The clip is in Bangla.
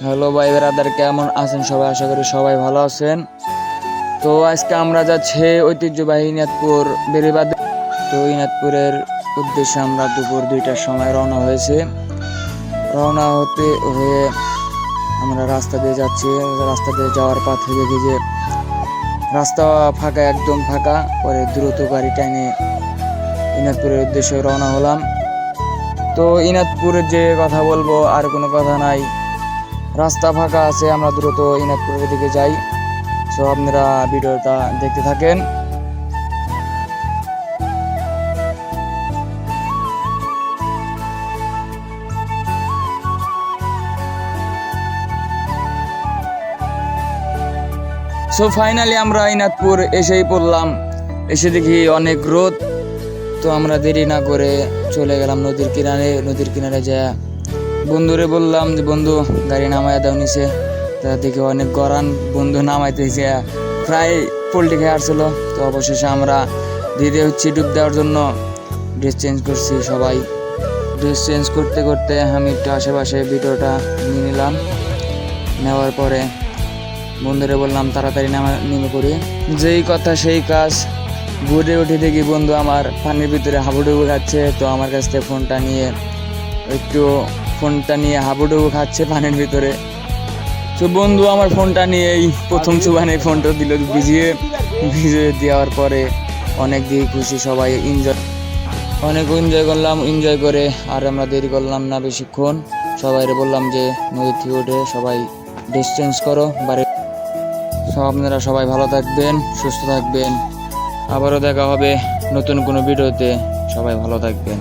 হ্যালো ভাই ব্রাদার, কেমন আছেন সবাই? আশা করি সবাই ভালো আছেন। তো আজকে আমরা যাচ্ছি ঐতিহ্যবাহী ইনাদপুর বেড়িবাঁধে। তো ইনাদপুরের উদ্দেশ্যে আমরা দুপুর 2টার সময় রওনা হয়েছে। রওনা হয়ে আমরা রাস্তা দিয়ে যাচ্ছি। রাস্তা দিয়ে যাওয়ার পথে দেখি যে রাস্তা ফাঁকা, একদম ফাঁকা। পরে দ্রুত গাড়ি টাইনে ইনাদপুরের উদ্দেশ্যে রওনা হলাম। তো ইনাদপুরের যে কথা বলবো, আর কোনো কথা নাই, রাস্তা ফাঁকা আছে, আমরা দ্রুত ইনাদপুরের দিকে যাই। সো আপনারা ভিডিওটা দেখতে থাকেন। সো ফাইনালি আমরা ইনাদপুর এসেই পড়লাম। এসে দেখি অনেক রোদ। তো আমরা দেরি না করে চলে গেলাম নদীর কিনারে। নদীর কিনারে যা বন্ধুরে বললাম যে বন্ধু গাড়ি নামায় দাও নিচে। তা দেখি অনেক গরান, বন্ধু নামাইতেছে, প্রায় পোল্ট্রি খেয়ে আসছিল। তো অবশেষে আমরা ধীরে ডুব দেওয়ার জন্য ড্রেস চেঞ্জ করছি। সবাই ড্রেস চেঞ্জ করতে করতে আমি একটু আশেপাশে ভিডিওটা নিয়ে নিলাম। নেওয়ার পরে বন্ধুরে বললাম তাড়াতাড়ি নেমে পড়ি। যেই কথা সেই কাজ, ঘুরে উঠে দেখি বন্ধু আমার পানির ভিতরে হাবুডুবু খাচ্ছে। তো আমার কাছ থেকে ফোনটা নিয়ে হাবুডুবু খাচ্ছে পানির ভিতরে। তো বন্ধু আমার ফোনটা নিয়েই প্রথম সুবানে ফোনটা দিল। ভিজিয়ে দেওয়ার পরে অনেক দিকে খুশি, সবাই অনেক এনজয় করলাম। এনজয় করে আর আমরা দেরি করলাম না বেশিক্ষণ। সবাইরে বললাম যে নদী থেকে উঠে সবাই ড্রেস চেঞ্জ করো বাড়ি। আপনারা সবাই ভালো থাকবেন, সুস্থ থাকবেন। আবারও দেখা হবে নতুন কোনো ভিডিওতে। সবাই ভালো থাকবেন।